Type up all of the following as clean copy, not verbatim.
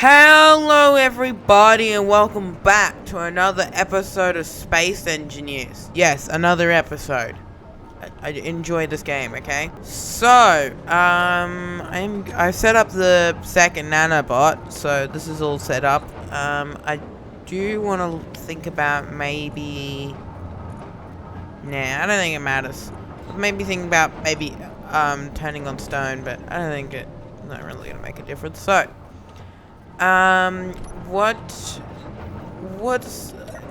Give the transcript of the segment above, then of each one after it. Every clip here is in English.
Hello everybody and welcome back to another episode of Space Engineers. Yes, another episode. I enjoy this game, okay? So, I set up the second nanobot, so this is all set up. I do want to think about maybe... Nah, I don't think it matters. Maybe think about turning on stone, but I don't think it's not really gonna make a difference. So, what's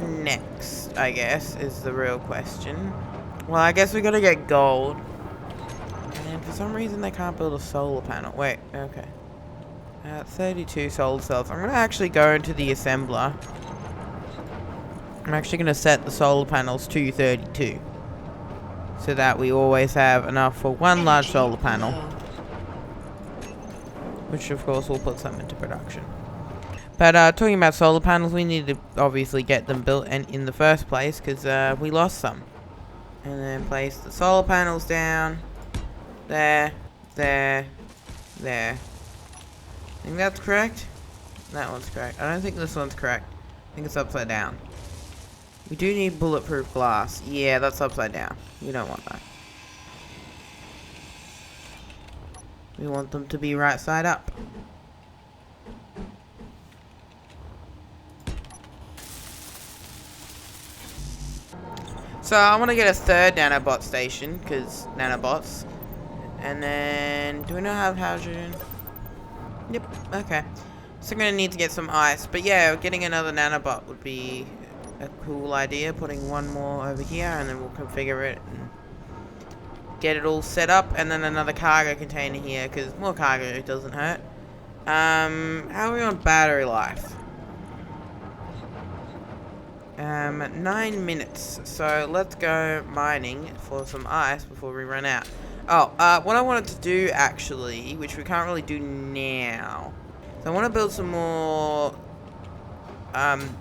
next, I guess, is the real question. Well, I guess we gotta get gold. And for some reason they can't build a solar panel. Wait, okay. 32 solar cells. I'm gonna actually go into the assembler. I'm actually gonna set the solar panels to 32. So that we always have enough for one large solar panel. Which of course will put some into production. But talking about solar panels, we need to obviously get them built in the first place, because we lost some. And then place the solar panels down. There. I think that's correct. That one's correct. I don't think this one's correct. I think it's upside down. We do need bulletproof glass. Yeah, that's upside down. We don't want that. We want them to be right side up. So I want to get a third nanobot station, because nanobots. And then, do we not have hydrogen? Yep, okay. So I'm going to need to get some ice. But yeah, getting another nanobot would be a cool idea. Putting one more over here, and then we'll configure it and get it all set up. And then another cargo container here, because more cargo doesn't hurt. How are we on battery life? 9 minutes. So let's go mining for some ice before we run out. Oh, what I wanted to do actually, which we can't really do now. So I want to build some more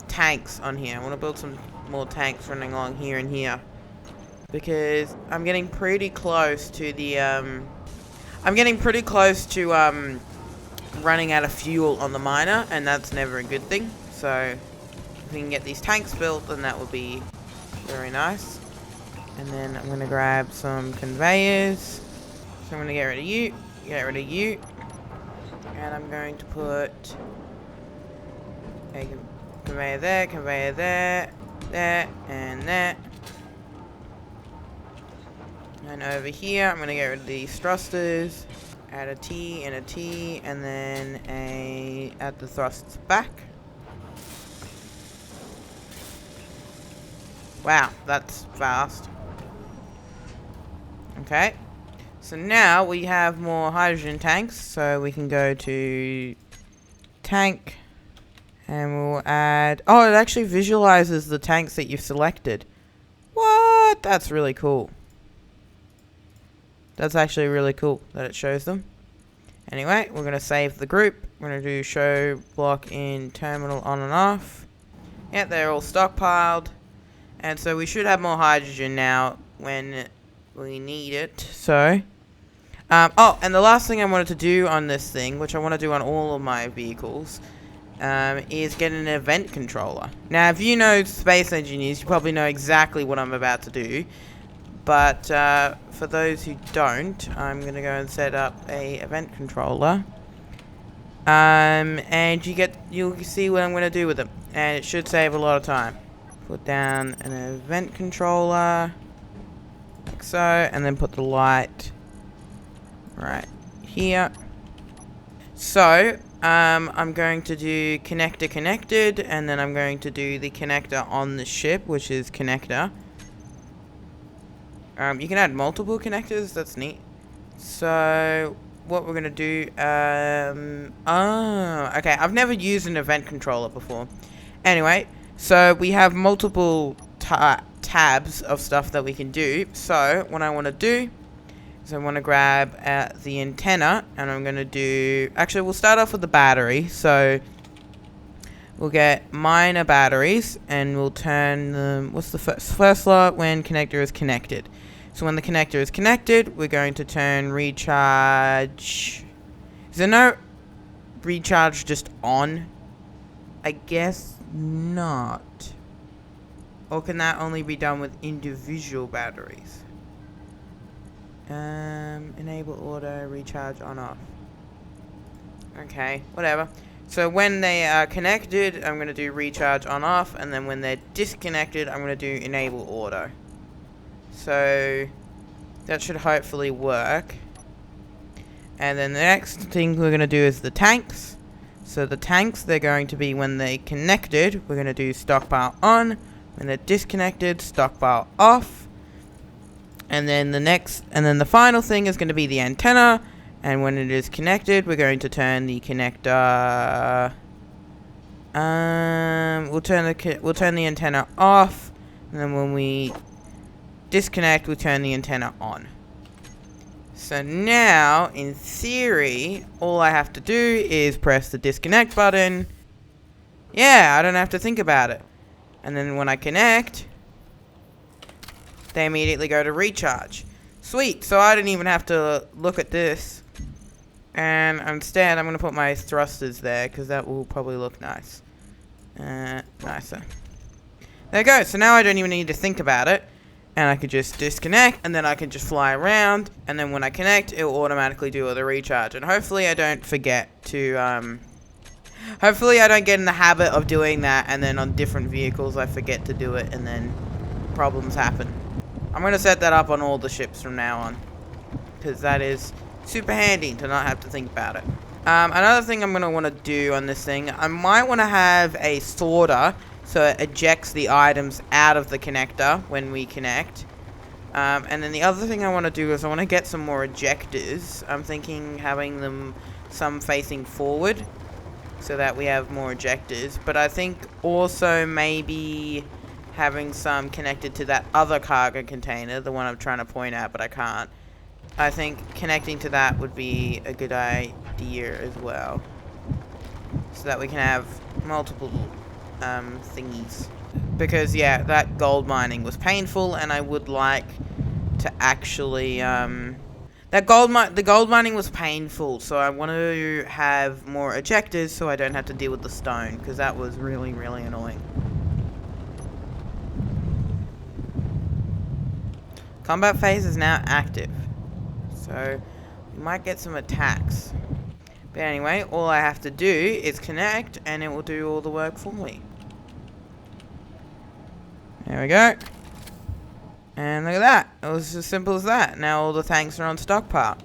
tanks on here. I want to build some more tanks running along here and here. Because I'm getting pretty close to the running out of fuel on the miner, and that's never a good thing. So if we can get these tanks built, then that would be very nice. And then I'm going to grab some conveyors. So I'm going to get rid of you, and I'm going to put a conveyor there, and there. And over here, I'm going to get rid of these thrusters, add a T and a T, and then add the thrusters back. Wow, that's fast. Okay. So now we have more hydrogen tanks, so we can go to tank, and we'll add... Oh, it actually visualizes the tanks that you've selected. What? That's really cool. That's actually really cool that it shows them. Anyway, we're going to save the group. We're going to do show block in terminal on and off. Yeah, they're all stockpiled. And so we should have more hydrogen now when we need it. So, oh, and the last thing I wanted to do on this thing, which I want to do on all of my vehicles, is get an event controller. Now, if you know Space Engineers, you probably know exactly what I'm about to do. But for those who don't, I'm going to go and set up a event controller. And you'll see what I'm going to do with them. And it should save a lot of time. Put down an event controller, like so, and then put the light right here. So, I'm going to do connector connected, and then I'm going to do the connector on the ship, which is connector. You can add multiple connectors, that's neat. So, what we're going to do, okay, I've never used an event controller before. Anyway, so we have multiple tabs of stuff that we can do. So, what I want to do is I want to grab the antenna, and I'm going to do... Actually, we'll start off with the battery. So, we'll get minor batteries, and we'll turn them... What's the first slot? When connector is connected. So, when the connector is connected, we're going to turn recharge... Is there no... recharge just on? I guess not. Or can that only be done with individual batteries? Enable auto recharge on off. Okay, whatever. So when they are connected, I'm going to do recharge on off, and then when they're disconnected, I'm going to do enable auto. So that should hopefully work. And then the next thing we're going to do is the tanks. So the tanks, they're going to be when they're connected, we're going to do stockpile on. When they're disconnected, stockpile off. And then the final thing is going to be the antenna. And when it is connected, we're going to turn the connector. We'll turn the antenna off, and then when we disconnect, we turn the antenna on. So now, in theory, all I have to do is press the disconnect button. Yeah, I don't have to think about it. And then when I connect, they immediately go to recharge. Sweet. So I didn't even have to look at this. And instead, I'm going to put my thrusters there, because that will probably look nice. Nicer. There you go. So now I don't even need to think about it. And I could just disconnect, and then I can just fly around. And then when I connect, it will automatically do all the recharge. And hopefully I don't forget to, hopefully I don't get in the habit of doing that, and then on different vehicles I forget to do it, and then problems happen. I'm going to set that up on all the ships from now on, because that is super handy to not have to think about it. Another thing I'm going to want to do on this thing, I might want to have a sorter, so it ejects the items out of the connector when we connect. And then the other thing I want to do is I want to get some more ejectors. I'm thinking having them some facing forward, so that we have more ejectors. But I think also maybe having some connected to that other cargo container, the one I'm trying to point at, but I can't. I think connecting to that would be a good idea as well, so that we can have multiple thingies. Because yeah, that gold mining was painful, and I would like to actually the gold mining was painful, so I want to have more ejectors so I don't have to deal with the stone, because that was really, really annoying. Combat phase is now active, so we might get some attacks. But anyway, all I have to do is connect, and it will do all the work for me. There we go. And look at that. It was as simple as that. Now all the tanks are on stockpile.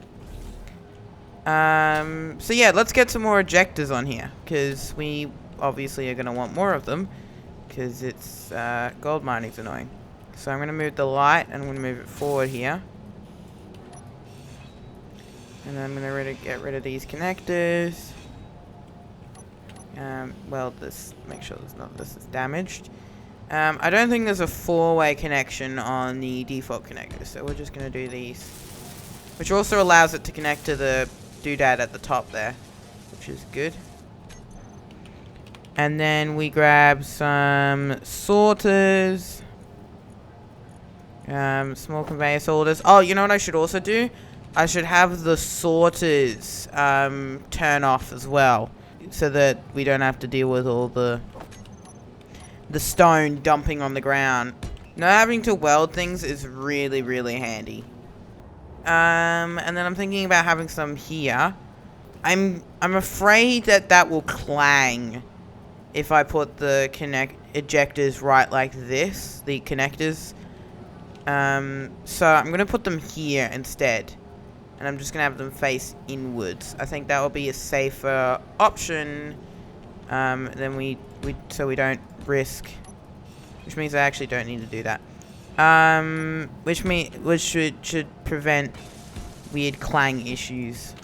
So yeah, let's get some more ejectors on here, because we obviously are going to want more of them, because it's gold mining's annoying. So I'm going to move the light, and I'm going to move it forward here. And then I'm going to get rid of these connectors. Well, make sure this is damaged. I don't think there's a 4-way connection on the default connector, so we're just going to do these. Which also allows it to connect to the doodad at the top there, which is good. And then we grab some sorters. Small conveyor sorters. Oh, you know what I should also do? I should have the sorters turn off as well, so that we don't have to deal with all the stone dumping on the ground. Not having to weld things is really, really handy. And then I'm thinking about having some here. I'm afraid that will clang if I put the ejectors right like this, the connectors. So I'm going to put them here instead. And I'm just going to have them face inwards. I think that will be a safer option than so we don't risk. Which means I actually don't need to do that. Which should prevent weird clang issues.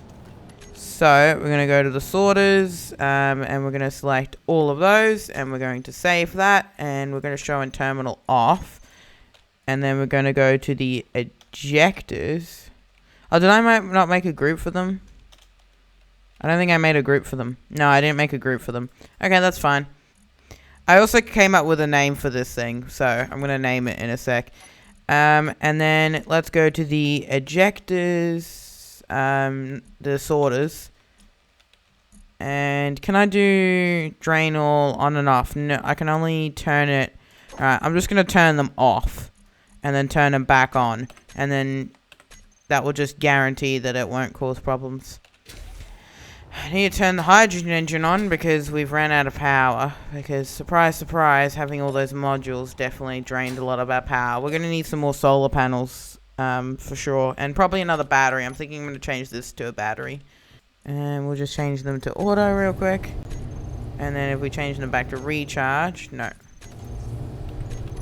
So we're going to go to the sorters, and we're going to select all of those, and we're going to save that, and we're going to show in terminal off. And then we're going to go to the ejectors. Oh, did I not make a group for them? I don't think I made a group for them. No, I didn't make a group for them. Okay, that's fine. I also came up with a name for this thing, so I'm going to name it in a sec. And then let's go to the ejectors, the sorters. And can I do drain all on and off? No, I can only turn it. Alright, I'm just going to turn them off. And then turn them back on. And then that will just guarantee that it won't cause problems. I need to turn the hydrogen engine on because we've ran out of power. Because, surprise, surprise, having all those modules definitely drained a lot of our power. We're going to need some more solar panels, for sure. And probably another battery. I'm thinking I'm going to change this to a battery. And we'll just change them to auto real quick. And then if we change them back to recharge... No.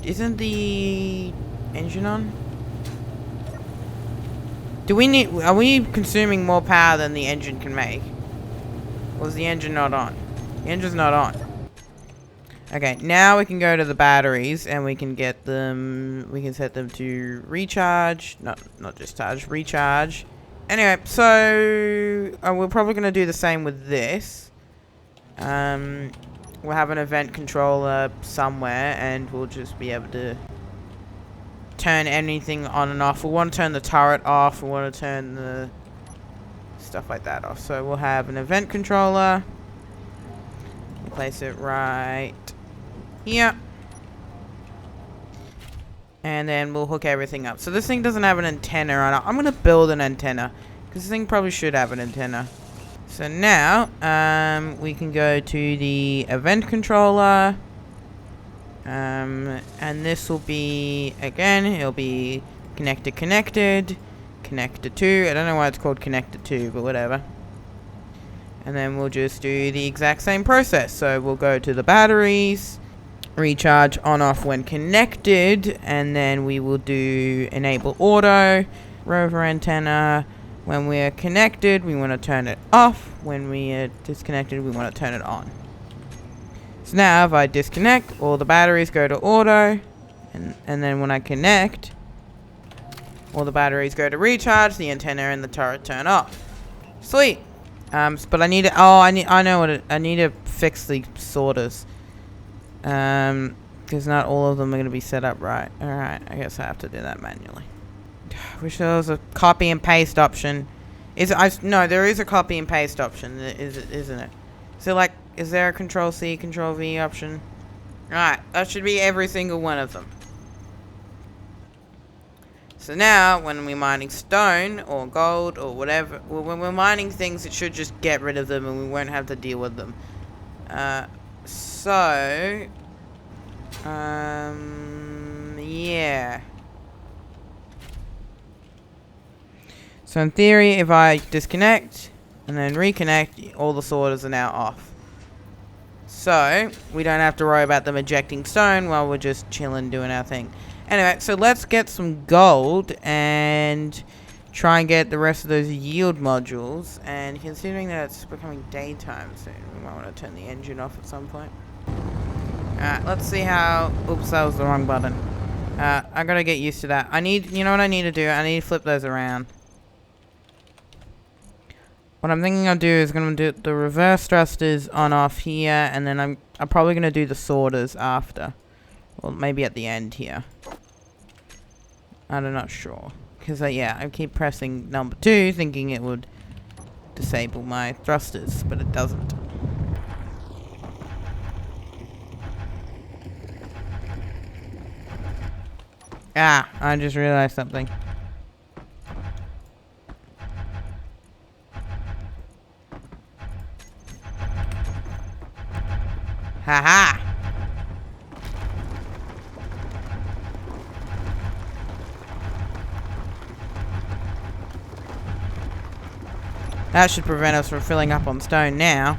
Isn't the engine on? Are we consuming more power than the engine can make? Or is the engine not on? The engine's not on. Okay, now we can go to the batteries and we can get them... We can set them to recharge. Not just charge, recharge. Anyway, so... we're probably going to do the same with this. We'll have an event controller somewhere and we'll just be able to turn anything on and off. We want to turn the turret off. We want to turn the stuff like that off. So we'll have an event controller. We'll place it right here. And then we'll hook everything up. So this thing doesn't have an antenna on it. I'm going to build an antenna. Because this thing probably should have an antenna. So now, we can go to the event controller. And this will be, again, it'll be connector connected. Connector 2. I don't know why it's called connector 2, but whatever. And then we'll just do the exact same process. So we'll go to the batteries. Recharge on off when connected, and then we will do enable auto, rover antenna. When we are connected, we want to turn it off. When we are disconnected, we want to turn it on. So now if I disconnect, all the batteries go to auto, and then when I connect, all the batteries go to recharge, the antenna and the turret turn off. Sweet. But I need to, I know what I need to fix the sorters. Because not all of them are going to be set up right. Alright, I guess I have to do that manually. Wish there was a copy and paste option. No, there is a copy and paste option, isn't it? So, like, is there a Control C, Control V option? Right, that should be every single one of them. So now, when we're mining stone, or gold, or whatever, when we're mining things, it should just get rid of them and we won't have to deal with them. Yeah. So in theory, if I disconnect and then reconnect, all the sorters are now off. So we don't have to worry about them ejecting stone while we're just chilling doing our thing. Anyway, so let's get some gold and try and get the rest of those yield modules. And considering that it's becoming daytime soon, we might want to turn the engine off at some point. Alright, let's see how... Oops, that was the wrong button. I gotta get used to that. You know what I need to do? I need to flip those around. What I'm thinking I'll do is gonna do the reverse thrusters on off here, and then I'm probably gonna do the sorters after. Well, maybe at the end here. I'm not sure. Because, yeah, I keep pressing number 2, thinking it would disable my thrusters, but it doesn't. Ah, I just realized something. Haha! That should prevent us from filling up on stone now.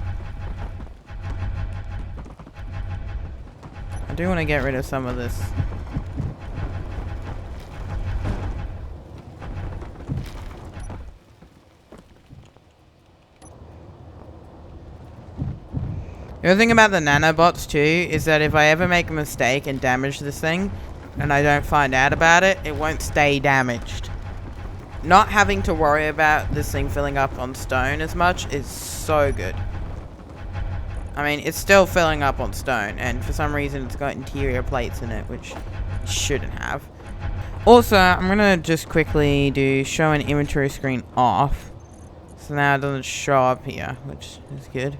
I do want to get rid of some of this. The other thing about the nanobots too is that if I ever make a mistake and damage this thing and I don't find out about it, it won't stay damaged. Not having to worry about this thing filling up on stone as much is so good. I mean, it's still filling up on stone, and for some reason it's got interior plates in it, which it shouldn't have. Also, I'm gonna just quickly do show an inventory screen off. So now it doesn't show up here, which is good.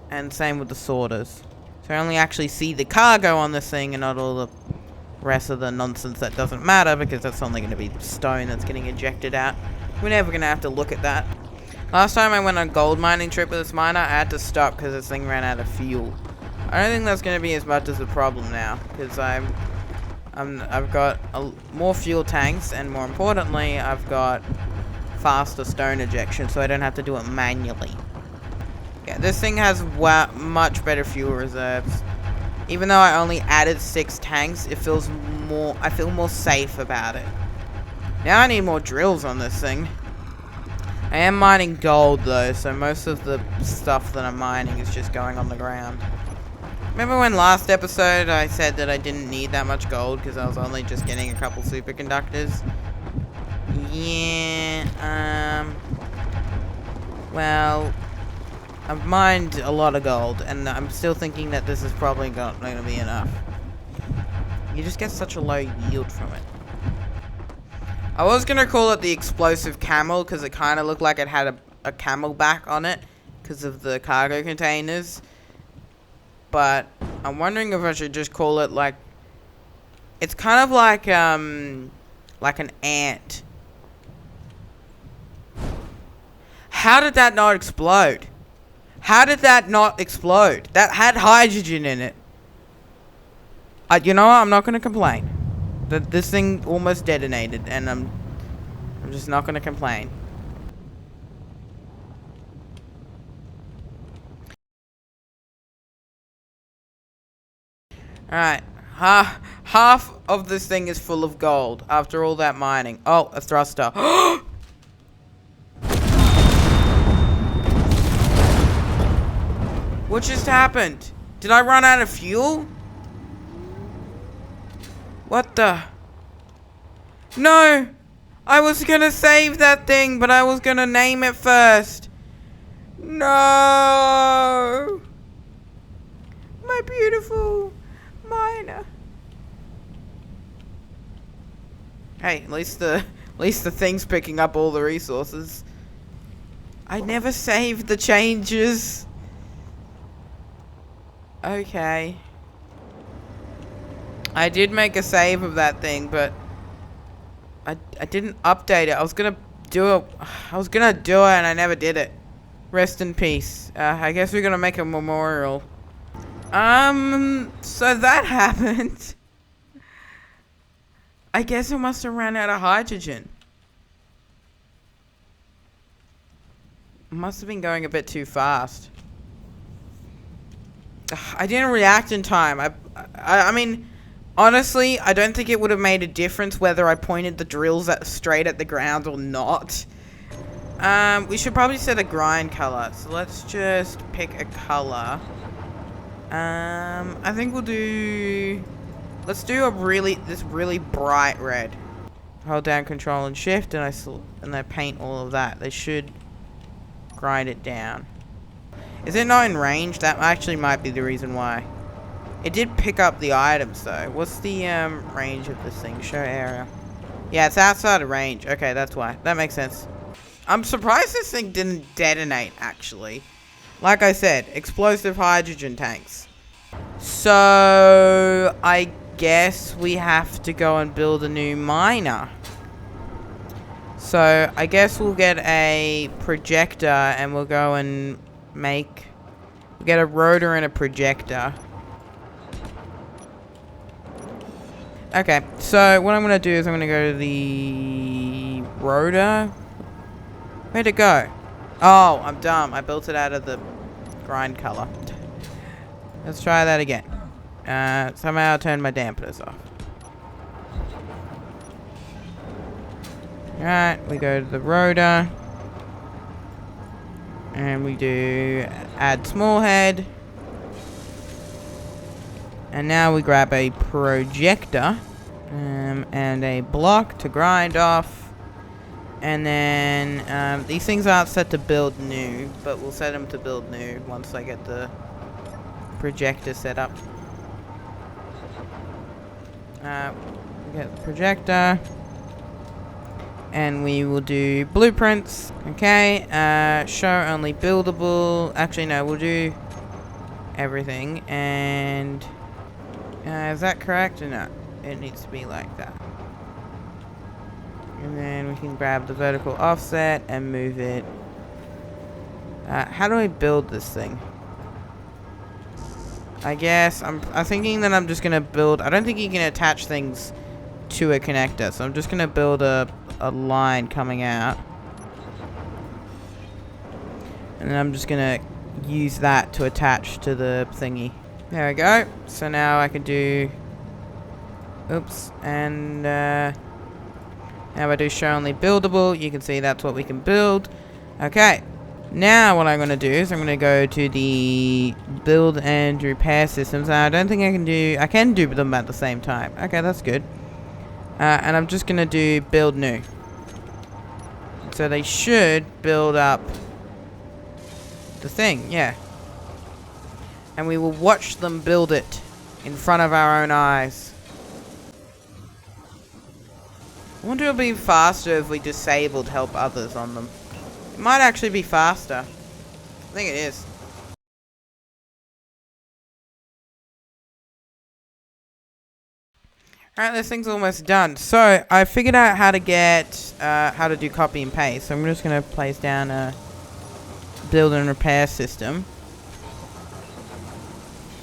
And same with the sorters. So I only actually see the cargo on this thing and not all the rest of the nonsense that doesn't matter, because that's only going to be stone that's getting ejected out. We're never going to have to look at that. Last time I went on a gold mining trip with this miner, I had to stop because this thing ran out of fuel. I don't think that's going to be as much as a problem now, because I've got more fuel tanks, and more importantly, I've got faster stone ejection, so I don't have to do it manually. Yeah, this thing has much better fuel reserves. Even though I only added 6 tanks, it feels more. I feel more safe about it. Now I need more drills on this thing. I am mining gold though, so most of the stuff that I'm mining is just going on the ground. Remember when last episode I said that I didn't need that much gold because I was only just getting a couple superconductors? Yeah, well, I've mined a lot of gold, and I'm still thinking that this is probably not going to be enough. You just get such a low yield from it. I was going to call it the explosive camel, because it kind of looked like it had a camel back on it, because of the cargo containers. But I'm wondering if I should just call it like... It's kind of like an ant. How did that not explode? How did that not explode? That had hydrogen in it. You know what? I'm not going to complain. This thing almost detonated, and I'm just not going to complain. Alright. Half of this thing is full of gold after all that mining. Oh, a thruster. What just happened? Did I run out of fuel? What the? No! I was gonna save that thing, but I was gonna name it first. No! My beautiful miner. Hey, at least the thing's picking up all the resources. I never saved the changes. Okay. I did make a save of that thing, but I didn't update it. I was gonna do it and I never did it. Rest in peace. I guess we're gonna make a memorial. So that happened. I guess it must have ran out of hydrogen. Must have been going a bit too fast. I didn't react in time. I mean, honestly, I don't think it would have made a difference whether I pointed the drills straight at the ground or not. We should probably set a grind color. So let's just pick a color. I think we'll do... Let's do this really bright red. Hold down Control and Shift, and I paint all of that. They should grind it down. Is it not in range? That actually might be the reason why. It did pick up the items though. What's the range of this thing? Show area. Yeah, it's outside of range. Okay, that's why. That makes sense. I'm surprised this thing didn't detonate, actually. Like I said, explosive hydrogen tanks. So, I guess we have to go and build a new miner. So, I guess we'll get a projector and we'll go and get a rotor and a projector. Okay, so what I'm going to do is I'm going to go to the rotor. Where'd it go? Oh, I'm dumb. I built it out of the grind color. Let's try that again. Somehow I turned my dampeners off. Alright, we go to the rotor. And we do add small head. And now we grab a projector. And a block to grind off. And then these things aren't set to build new, but we'll set them to build new once I get the projector set up. We get the projector. And we will do blueprints. Okay, show only buildable. Actually, no, we'll do everything. And is that correct or not? It needs to be like that. And then we can grab the vertical offset and move it. How do I build this thing? I guess I'm thinking that I'm just gonna build. I don't think you can attach things to a connector, so I'm just gonna build a line coming out, and then I'm just gonna use that to attach to the thingy. There we go. So now I can do. Oops, and now I do show only buildable. You can see that's what we can build. Okay. Now what I'm going to do is I'm going to go to the build and repair systems. I don't think I can do them at the same time. Okay, that's good. And I'm just going to do build new. So they should build up the thing, yeah. And we will watch them build it in front of our own eyes. I wonder if it'll be faster if we disabled help others on them. It might actually be faster. I think it is. Alright, this thing's almost done. So, I figured out how to get, how to do copy and paste. So I'm just going to place down a build and repair system.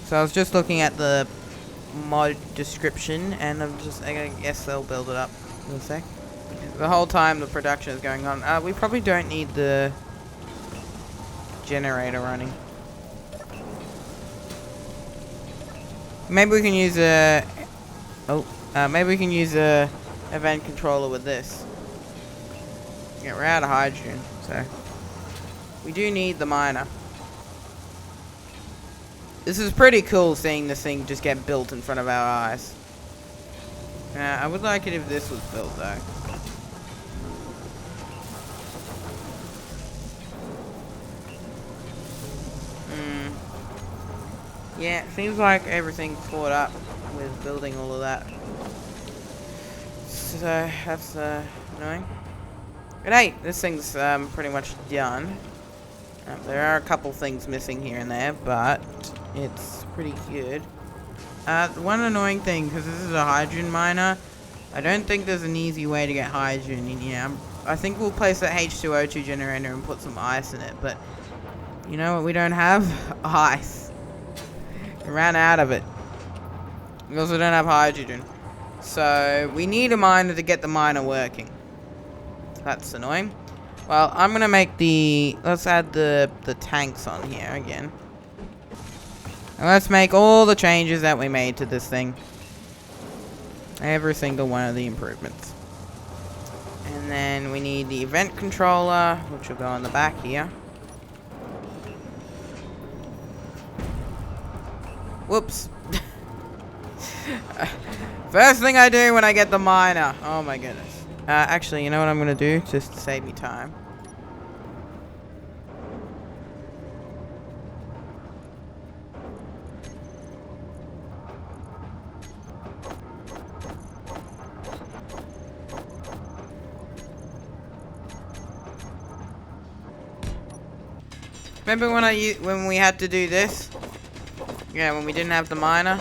So I was just looking at the mod description, and I guess they'll build it up in a sec. The whole time the production is going on. We probably don't need the generator running. Maybe we can use a... maybe we can use a event controller with this. Yeah, we're out of hydrogen, so... We do need the miner. This is pretty cool seeing this thing just get built in front of our eyes. I would like it if this was built, though. Yeah, it seems like everything's caught up with building all of that. So, that's annoying. But hey, this thing's pretty much done. There are a couple things missing here and there, but it's pretty good. One annoying thing, because this is a hydrogen miner, I don't think there's an easy way to get hydrogen in here. I think we'll place that H2O2 generator and put some ice in it, but you know what we don't have? Ice. We ran out of it. We also don't have hydrogen. So, we need a miner to get the miner working. That's annoying. Well, I'm gonna make let's add the tanks on here again. And let's make all the changes that we made to this thing. Every single one of the improvements. And then we need the event controller, which will go on the back here. Whoops. First thing I do when I get the miner. Oh my goodness. Actually, you know what I'm gonna do? Just to save me time. Remember when we had to do this? Yeah, when we didn't have the miner.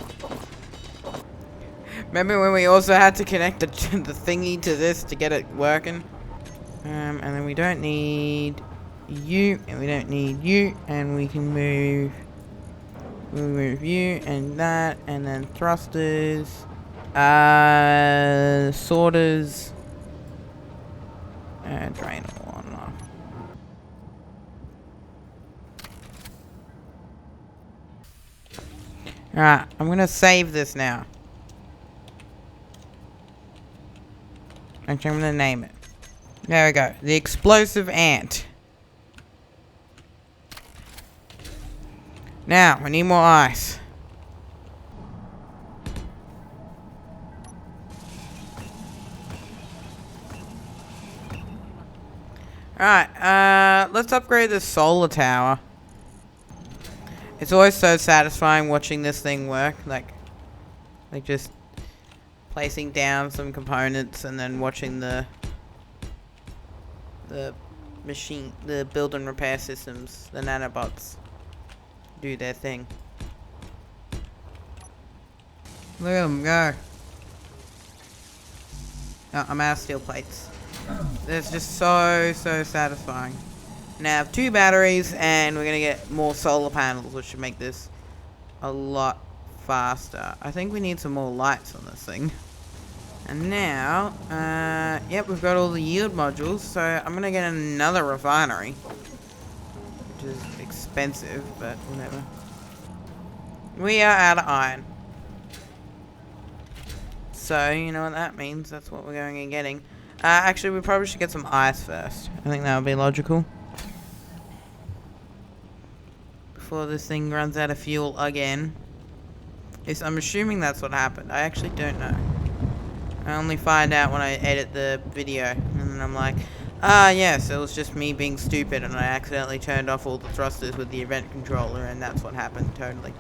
Remember when we also had to connect the thingy to this to get it working? And then we don't need you, and we don't need you, and we can move. We'll move you and that, and then thrusters, sorters, and drain all on and off. Alright, I'm gonna save this now. Actually, I'm gonna name it. There we go. The explosive ant. Now, we need more ice. Alright, let's upgrade this solar tower. It's always so satisfying watching this thing work, like just placing down some components and then watching the the the build and repair systems, the nanobots, do their thing. Look at them go. Oh, I'm out of steel plates. It's just so satisfying. Now I have 2 batteries, and we're gonna get more solar panels, which should make this a lot faster. I think we need some more lights on this thing. And now, yep, we've got all the yield modules, so I'm gonna get another refinery, which is expensive, but whatever. We are out of iron. So, you know what that means, that's what we're going and getting. Actually, we probably should get some ice first. I think that would be logical. Before this thing runs out of fuel again. I'm assuming that's what happened. I actually don't know. I only find out when I edit the video, and then I'm like, yes, it was just me being stupid, and I accidentally turned off all the thrusters with the event controller, and that's what happened, totally.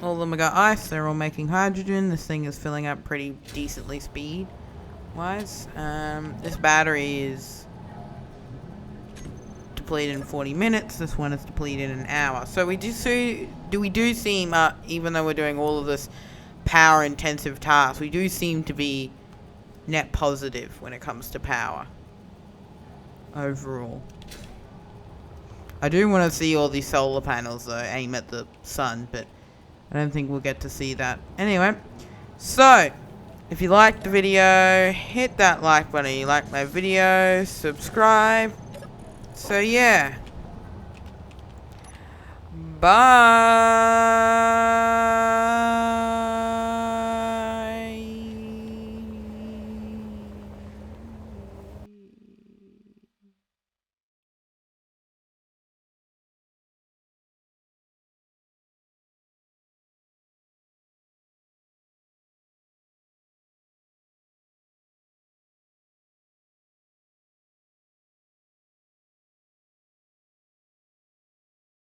All of them have got ice, they're all making hydrogen. This thing is filling up pretty decently speed-wise. This battery is depleted in 40 minutes, this one is depleted in an hour. So we do seem, even though we're doing all of this power intensive tasks, we do seem to be net positive when it comes to power overall. I do want to see all these solar panels though aim at the sun, but I don't think we'll get to see that. Anyway, so if you liked the video, hit that like button. If you like my video, subscribe. So yeah, bye.